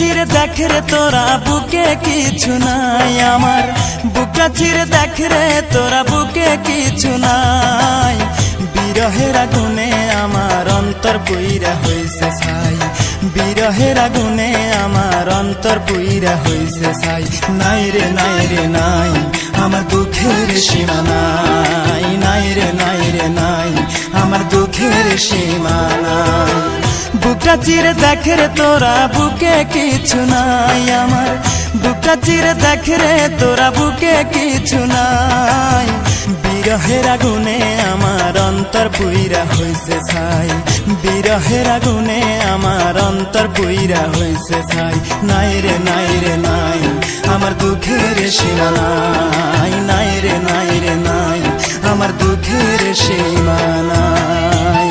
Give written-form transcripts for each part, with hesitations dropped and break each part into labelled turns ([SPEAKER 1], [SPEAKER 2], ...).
[SPEAKER 1] চিরে দেখ রে তোরা বুকে কিছু নাই আমার, বুকটা চিরে দেখ রে তোরা বুকে কিছু নাই। বিরহের আগুনে আমার অন্তর পুইরা হইছে ছাই, বিরহের আগুনে আমার অন্তর পুইরা হইছে ছাই। নাই রে নাই রে নাই আমার দুঃখের সীমা নাই, নাই রে নাই রে নাই আমার দুঃখের সীমা নাই। বুকটা চিরে দেখ রে তোরা বুকে কিছু নাই আমার, বুকটা চিরে দেখ রে তোরা বুকে কিছু নাই। বিরহের আগুনে আমার অন্তর পুইরা হইছে ছাই, বিরহের আগুনে আমার অন্তর পুইরা হইছে ছাই। নাই রে নাই রে নাই আমার দুঃখের সীমা নাই, নাই রে নাই রে নাই আমার দুঃখের সীমা নাই।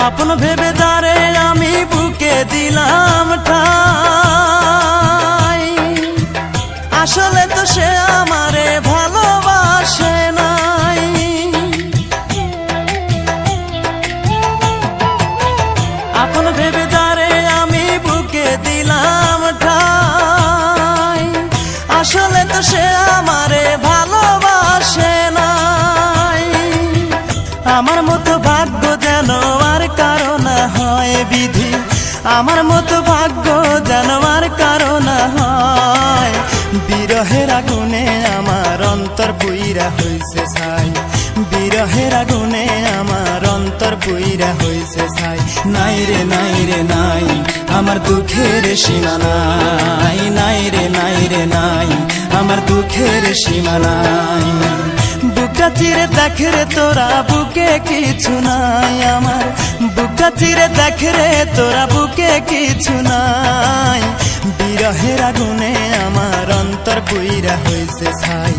[SPEAKER 1] আপন ভেবে যারে আমি বুকে দিলাম ঠাই, আসলে তো সে আমারে ভালোবাসে নাই। আপন ভেবে যারে আমি বুকে দিলাম ঠাই, আসলে তো সে আমারে ভালোবাসে নাই। আমার মতো ভাগ্য যেন আর কারো না হয় বিধি, আমার মতো ভাগ্য যেন আর কারো না হয়। বিরহের আগুনে আমার অন্তর পুইরা হইছে ছাই, বিরহের আগুনে আমার অন্তর পুইরা হইছে ছাই। নাই রে নাই রে নাই আমার দুঃখের সীমা নাই, নাই রে নাই রে নাই আমার দুঃখের সীমা নাই। বুকটা চিরে দেখ রে তোরা বুকে কিছু নাই আমার, বুকটা চিরে দেখ রে তোরা বুকে কিছু নাই। বিরহের আগুনে আমার অন্তর পুইরা হইছে ছাই,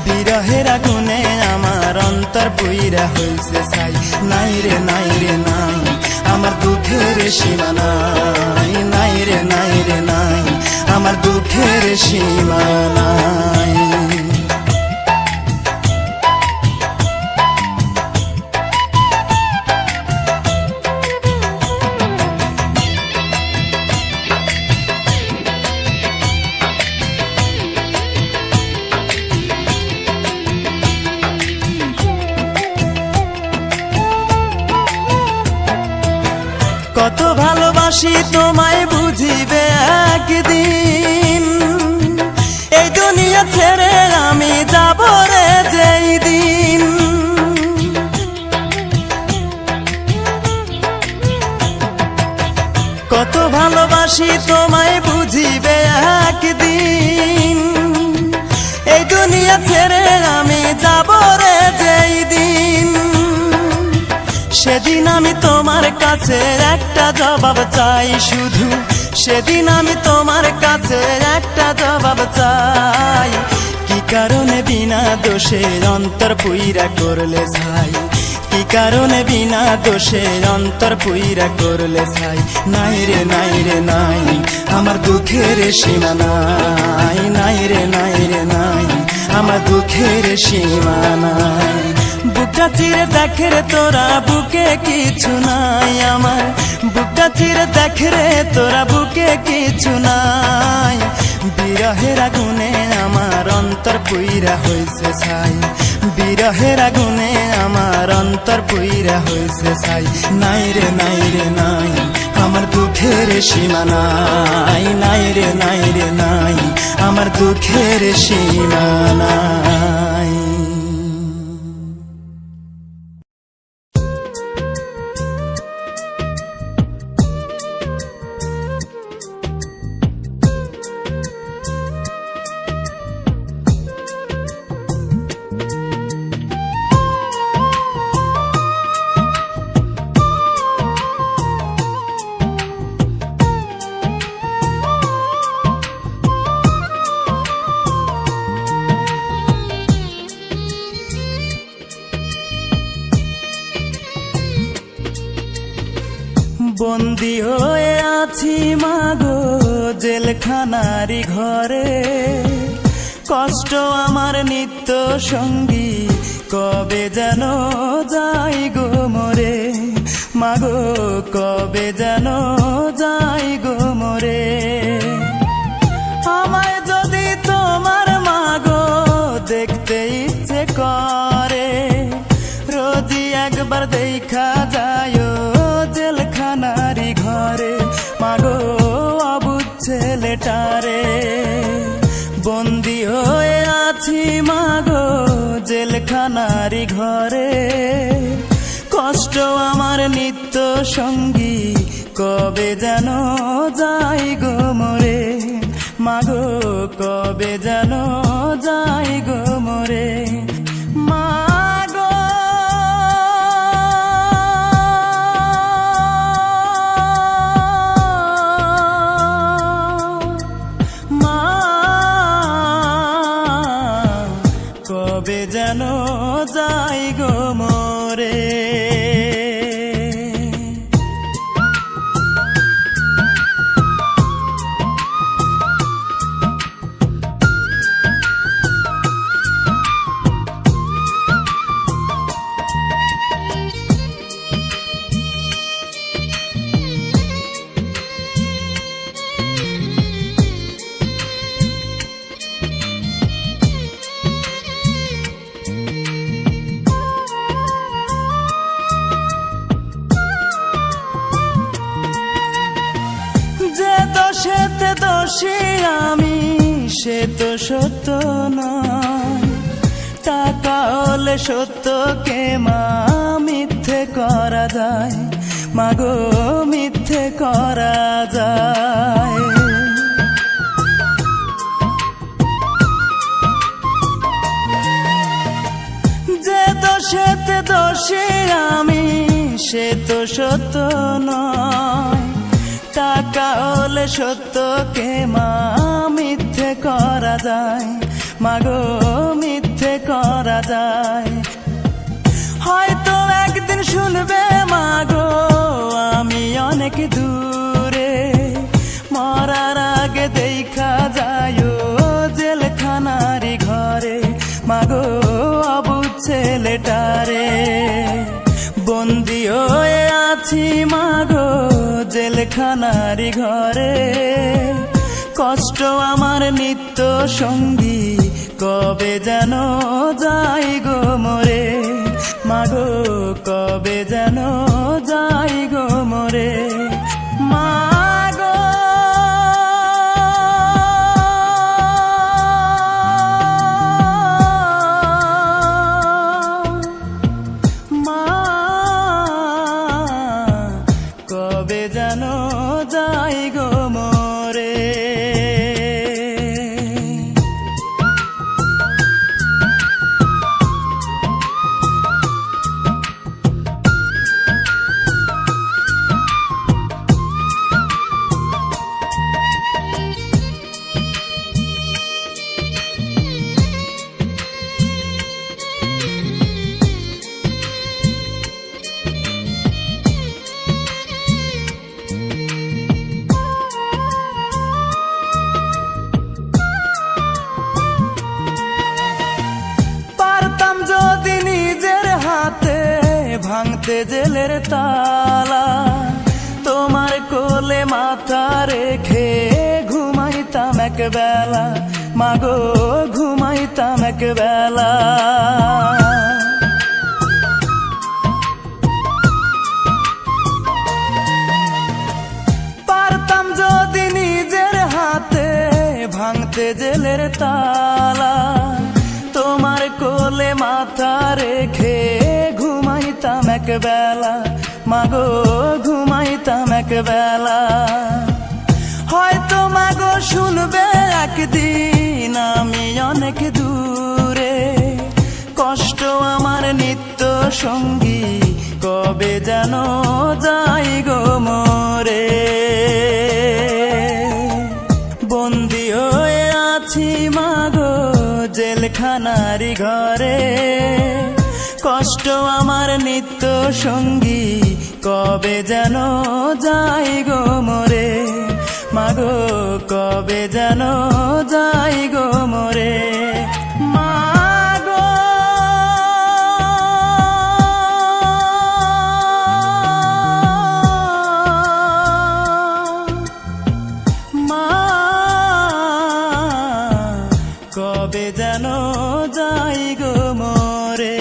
[SPEAKER 1] বিরহের আগুনে আমার অন্তর পুইরা হইছে ছাই। নাই রে নাই রে নাই আমার দুঃখের সীমা নাই, নাই রে নাই রে নাই আমার দুঃখের সীমা নাই। কত ভালোবাসি তোমায় বুঝিবে একদিন, এই দুনিয়া ছেড়ে আমি যাব রে যেই দিন। কত ভালোবাসি তোমায় বুঝিবে একদিন, এই দুনিয়া ছেড়ে আমি যাব রে যেই দিন। সেদিন আমি তোমার কাছে একটা জবাব চাই শুধু, সেদিন আমি তোমার কাছে একটা জবাব চাই। কি কারণে বিনা দোষে অন্তর পুইরা করলে ছাই, কি কারণে বিনা দোষে অন্তর পুইরা করলে ছাই। নাই রে নাই রে নাই আমার দুঃখের সীমা নাই, নাই রে নাই রে নাই আমার দুঃখের সীমা নাই। বুকটা চিরে দেখ রে তোরা বুকে কিছু নাই আমার, বুকটা চিরে দেখ রে তোরা বুকে কিছু নাই। বিরহের আগুনে আমার অন্তর পুইরা হইছে ছাই, বিরহের আগুনে আমার অন্তর পুইরা হইছে ছাই। নাই রে নাই রে নাই আমার দুঃখের সীমা নাই, নাই রে নাই রে নাই আমার দুঃখের সীমা নাই। বন্দী হয়ে আছি মাগো জেলখানারি ঘরে, কষ্ট আমার নিত্য সঙ্গী, কবে যেন যাই গো মরে, মাগো কবে যেন যাই গো মরে। আমায় যদি তোমার মাগো দেখতে ইচ্ছে করে, রোজই একবার দেখা যায় জেলখানারি ঘরে, মাগো অবুঝ ছেলেটারে। বন্দী হয়ে আছি মাগো জেলখানারি ঘরে, কষ্ট আমার নিত্য সঙ্গী, কবে যেন যাই গো মরে, মাগো কবে যেন যাই গো মরে। মাগো মা কবে যেন যাই গো মরে। সেতে দোষী আমি, সে তো সত্য নয়, টাকা হলে সত্যকে মা মিথ্যে করা যায়, মাগো মিথ্যে করা যায়। যে দোষেতে দোষী আমি, সে তো সত্য নয়, টাকা হলে সত্যকে মা মিথ্যে করা যায়, মাগো মিথ্যে করা যায়। হয়তো একদিন শুনবে মাগো আমি অনেক দূরে, মরার আগে দেখা যায় জেলখানারি ঘরে, মাগো অবুঝ ছেলেটারে। বন্দী হয়ে আছি মাগো জেলখানারি ঘরে, কষ্ট আমার নিত্য সঙ্গী, কবে যেন যাই গো মরে, মাগো কবে যেন যাই গো মরে। মাগো কবে যেন যাই গো মরে। যদি নিজের হাতে ভাঙতে জেলের তালা, তোমার কোলে মাথা রেখে ঘুমাইতাম এক বেলা, মাগো ঘুমাইতাম এক বেলা। পারতাম যদি নিজের হাতে ভাঙতে জেলের তালা, তোমার কোলে মাথা রেখে ঘুমাইতাম এক বেলা, মাগো ঘুমাইতাম এক বেলা। হয়তো মাগো শুনবে একদিন আমি অনেক দূরে, কষ্ট আমার নিত্য সঙ্গী, কবে যেন যাই গো মরে। বন্দী হয়ে আছি মাগো জেলখানারি ঘরে, কষ্ট আমার নিত্য সঙ্গী, কবে যেন যাই গো মরে, মাগো কবে যেন যাই গো মরে। মাগো মা কবে যেন যাই গো মরে।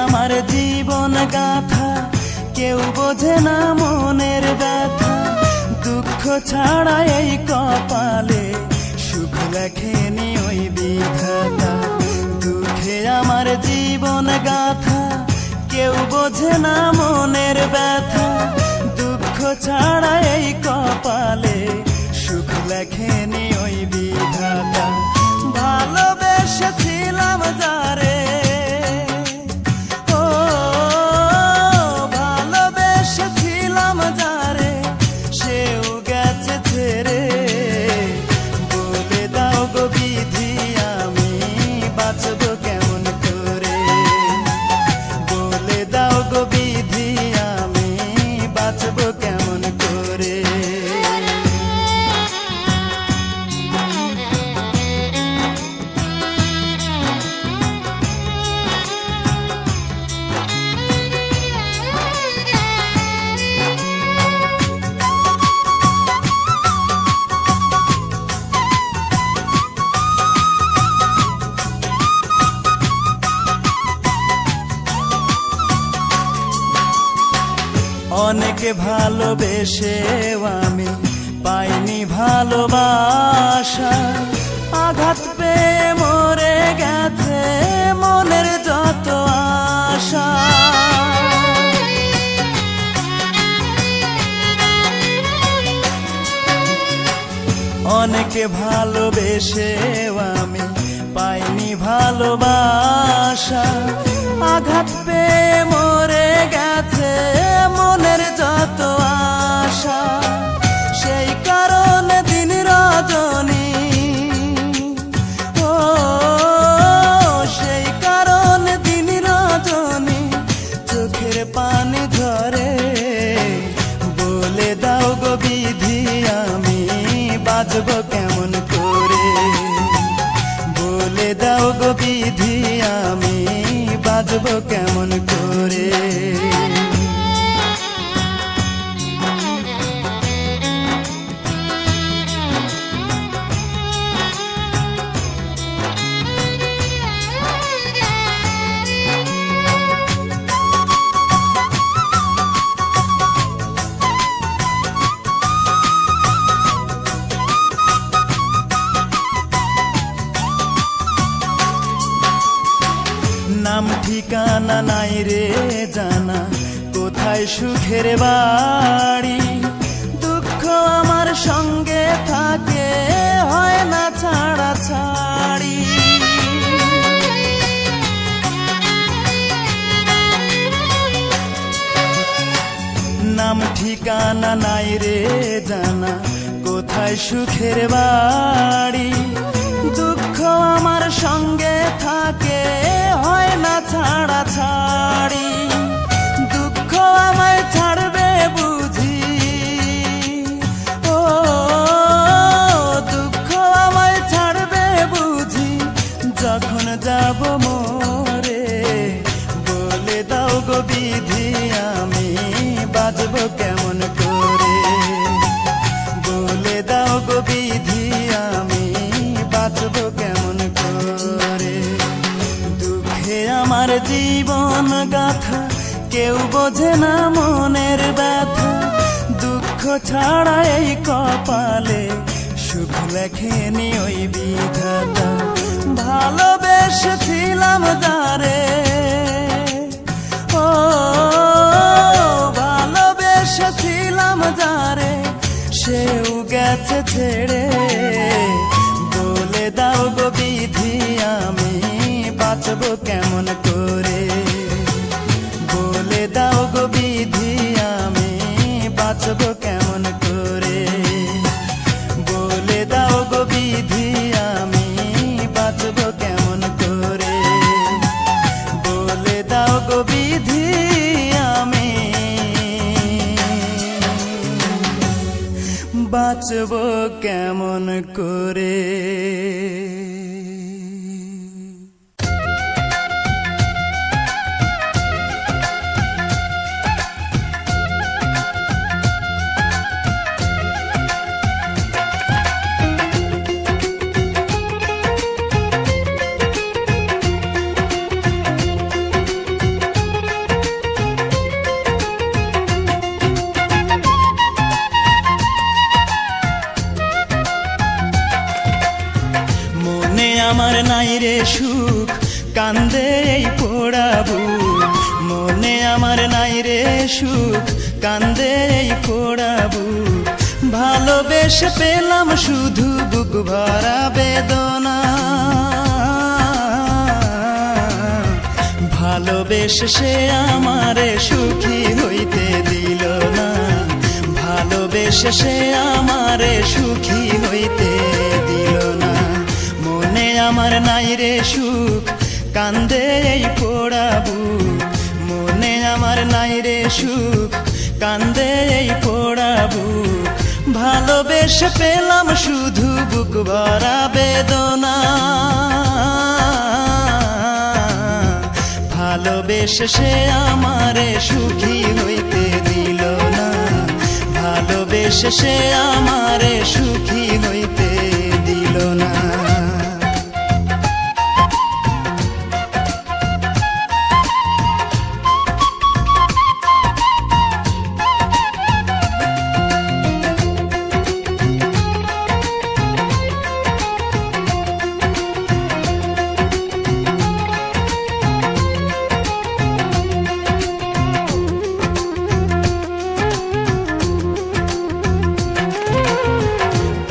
[SPEAKER 1] আমার জীবন গাথা কেউ বোঝে না মনের ব্যথা, দুঃখ ছাড়া এই কপালে সুখ লেখেনি ওই বিধাতা। দুঃখে আমার জীবন গাথা কেউ বোঝে না মনের ব্যথা, দুঃখ ছাড়া এই কপালে সুখ লেখেনি ওই বিধাতা। ভালোবেসেছিলাম যারে, অনেকে ভালোবেসেও আমি পাইনি ভালোবাসা, আঘাত পেয়ে মরে গেছে মনের যত আশা। অনেকে ভালোবেসেও আমি পাইনি ভালোবাসা, আঘাত পেয়ে মরে গেছে মনের যত আশা। সেই কারণে দিন রজনী, ও সেই কারণে দিন রজনী চোখের পানি ঝরে। বলে দাও গো বিধি আমি বাঁচব কেমন করে, বলে দাও গো বিধি আমি বাঁচব কেমন করে। নাম ঠিকানা নাই রে জানা, কোথায় সুখের বাড়ি। দুঃখ আমার সঙ্গে থাকে হয় না ছাড়া ছাড়ি। নাম ঠিকানা নাই রে জানা, কোথায় সুখের বাড়ি। দুঃখ আমার সঙ্গে থাকে হয় না ছাড়া ছাড়ি। দুঃখ আমায় ছাড়বে বুঝি, ও দুঃখ আমায় ছাড়বে বুঝি যখন যাব মরে। বলে দাও গো বিধি আমি বাঁচব কেমন করে, বলে দাও গো বিধি আমি বাঁচব কেমন করে। দুঃখে আমার জীবন গাথা কেউ বোঝে না মনের ব্যথা, দুঃখ ছাড়া এই কপালে সুখ লেখেনি ওই বিধাতা। ভালোবেসেছিলাম যারে, ও সেও গেছে ছেড়ে, বলে দাও গো বিধি আমি বাঁচবো কেমন করে, বলে দাও গো বিধি আমি বাঁচবো কেমন করে, বলে দাও গো বিধি আমি বাঁচবো কেমন করে, বলে দাও গো বিধি আমি বাঁচবো কেমন করে। আমার নাই রে সুখ কান্দে এই পোড়াবু, মনে আমার নাই রে সুখ কান্দে এই পোড়াবু, ভালোবেসে পেলাম শুধু বুক ভরা বেদনা, ভালোবেসে সে আমারে সুখী হইতে দিল না, ভালোবেসে সে আমারে সুখী হইতে দিল না, মনে আমার নাই রে সুখ কান্দে এই পোড়াবু, মনে আমার নাই রে সুখ কান্দে এই পোড়াবু, ভালোবেসে পেলাম শুধু বুক ভরা বেদনা, ভালোবেসে সে আমারে সুখী হইতে দিল না, ভালোবেসে সে আমারে সুখী হইতে দিল না।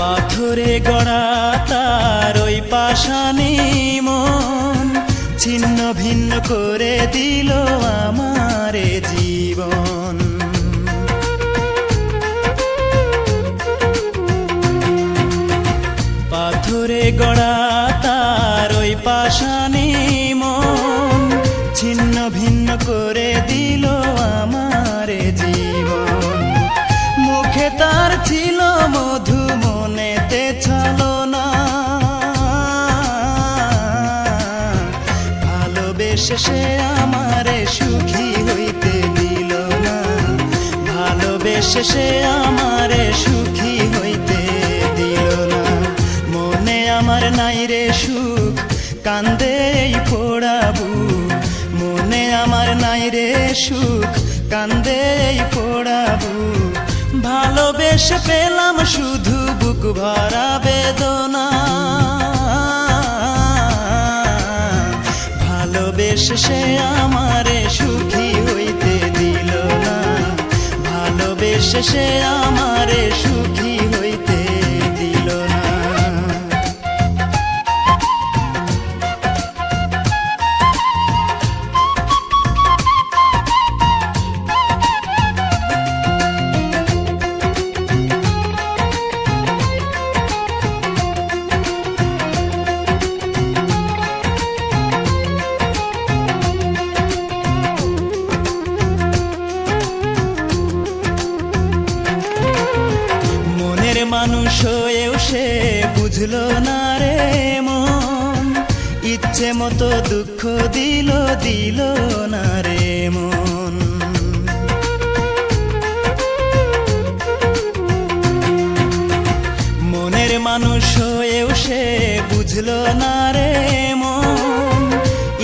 [SPEAKER 1] পাথরে গড়া তার ওই পাষাণী মন ছিন্ন ভিন্ন করে দিল আমারে জীবন, পাথরে গড়া তার ওই পাষাণী মন ছিন্ন ভিন্ন করে দিল আমারে জীবন, মুখে তার ছিল মধু মনেতে ছলনা, ভালোবেসে সে আমারে সুখী হইতে দিল না, ভালোবেসে সে আমারে সুখী হইতে দিল না, মনে আমার নাই রে সুখ কান্দে এই পোড়াবু, মনে আমার নাই রে সুখ কান্দে এই পোড়াবু, ভালোবেসে পেলাম শুধু বুক ভরা বেদনা, ভালোবেসে সে আমারে সুখী হইতে দিল না, ভালোবেসে সে আমারে সুখী হইতে দিল না। মানুষ হয়েও সে বুঝলো না রে মন, ইচ্ছে মতো দুঃখ দিল দিল না রে মন, মনের মানুষ হয়েও সে বুঝলো না রে মন,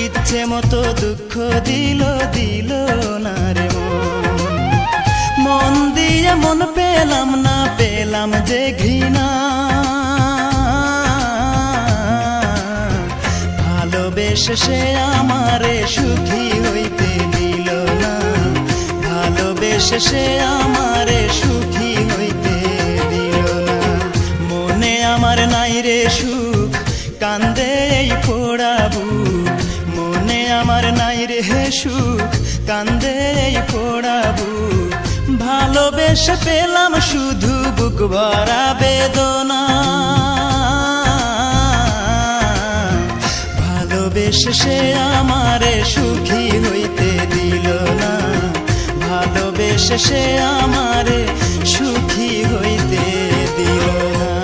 [SPEAKER 1] ইচ্ছে মতো দুঃখ দিল দিল না রে মন, মন দিয়ে মন পেলাম না, পেলাম যে ঘৃণা, ভালোবেসে সে আমারে সুখী হইতে দিল না, ভালোবেসে সে আমারে সুখী হইতে দিল রে সুখ, কান্দে এই পোড়াবু। মনে আমার নাই রে সুখ, কান্দে এই পোড়াবু। ভালোবেসে পেলাম শুধু বুক ভরা বেদনা, ভালোবেসে সে আমারে সুখী হইতে দিল না, ভালোবেসে সে আমারে সুখী হইতে দিল না।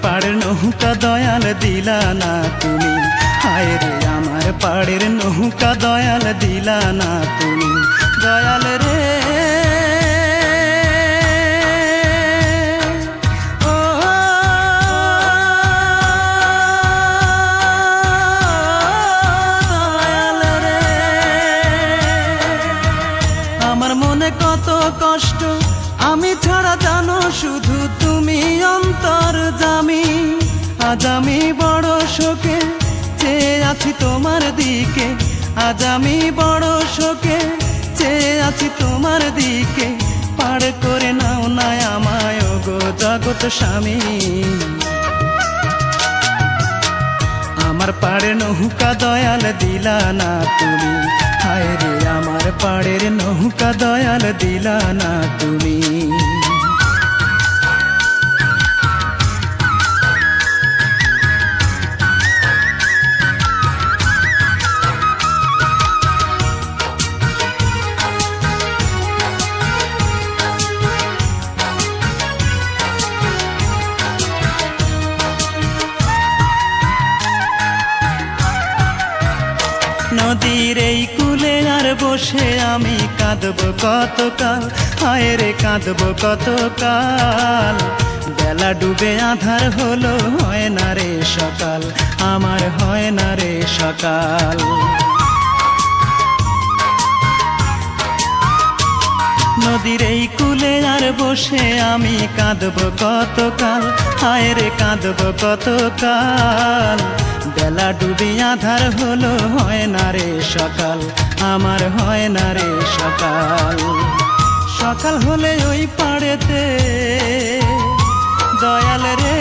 [SPEAKER 1] পাড়ের নৌকা দয়াল দিলা না তুমি, হায় রে আমার পাড়ের নৌকা দয়াল দিলা না তুমি, দয়াল রে। ও দয়াল রে, আমার মনে কত কষ্ট, আমি ছাড়া জানো শুধু তুমি অন্তর্যামী। আজ আমি বড় শোকে চেয়ে আছি তোমার দিকে, আজ আমি বড় শোকে চেয়ে আছি তোমার দিকে। পার করে নাও না আমায় গো জগৎ স্বামী, আমার পাড়ের নৌকা দয়াল দিলা না তুমি, হায় রে আমার পাড়ের নৌকা দয়াল দিলা না তুমি। নদীর এই কূলে আর বসে আমি কাঁদবো কতকাল, হায় রে কাঁদবো কতকাল। বেলা ডুবে আধার হলো, হয় না রে সকাল, আমার হয় না রে সকাল। নদীর এই কূলে আর বসে আমি কাঁদবো কতকাল, হায় রে কাঁদবো কতকাল। বেলা ডুবে আধার হলো, হয় না রে সকাল, আমার হয় না রে সকাল। সকাল হলে ওই পাড়েতে দয়াল রে,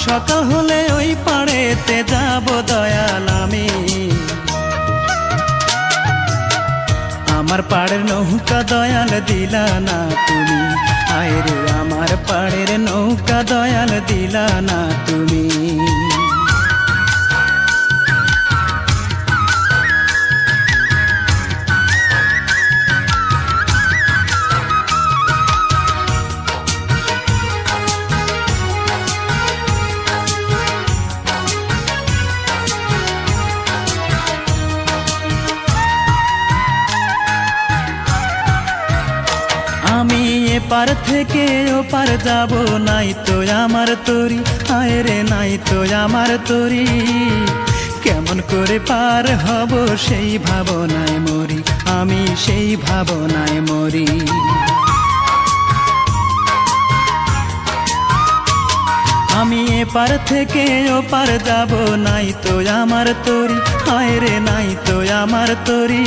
[SPEAKER 1] সকাল হলে ওই পাড়েতে যাব দয়াল আমি। আমার পাড়ের নৌকা দয়াল দিলা না তুমি, হায় রে আমার পাড়ের নৌকা দয়াল দিলা না তুমি। আমি এপার থেকে ওপার যাব, নাই তো আমার তরি, হায় রে নাই তো আমার তরি। কেমন করে পার হব সেই ভাবনায় মরি, আমি সেই ভাবনায় মরি। আমি এপার থেকে ওপার যাব, নাই তো আমার তরি, হায় রে নাই তো আমার তরি।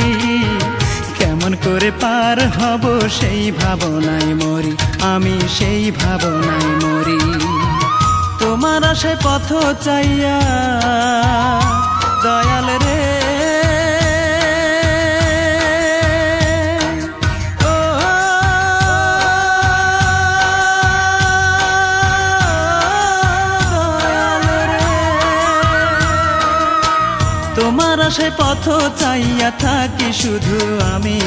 [SPEAKER 1] কেমন করে পার হব সেই ভাবনায় মরি, আমি সেই ভাবনায় মরি। তোমার আশে পথ চাইয়া দয়াল রে, তোমার আশে পথ চাইয়া থাকি শুধু আমি।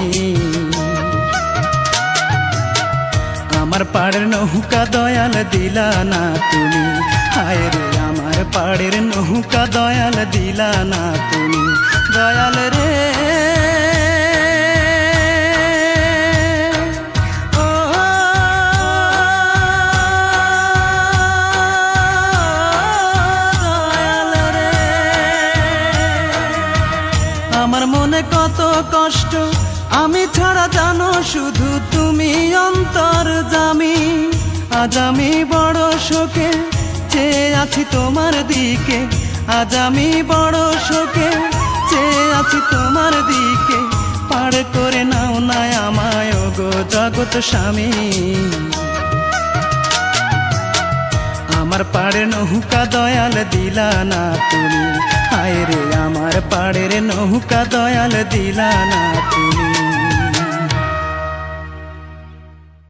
[SPEAKER 1] আমার পাড়ের নৌকা দয়াল দিলা না তুমি, হায় রে আমার পাড়ের নৌকা দয়াল দিলা না তুমি, দয়াল রে ও দয়াল রে। আমার মনে কত কষ্ট, আমি ছাড়া জানো শুধু তুমি অন্তর্যামী। আজ আমি বড় শোকে চেয়ে আছি তোমার দিকে, আজ আমি বড় শোকে চেয়ে আছি তোমার দিকে। পার করে নাও না আমায় গো জগৎ স্বামী। আমার পাড়ের নৌকা দয়াল দিলা না তুমি, হায় রে আমার পাড়ের নৌকা দয়াল দিলা না তুমি।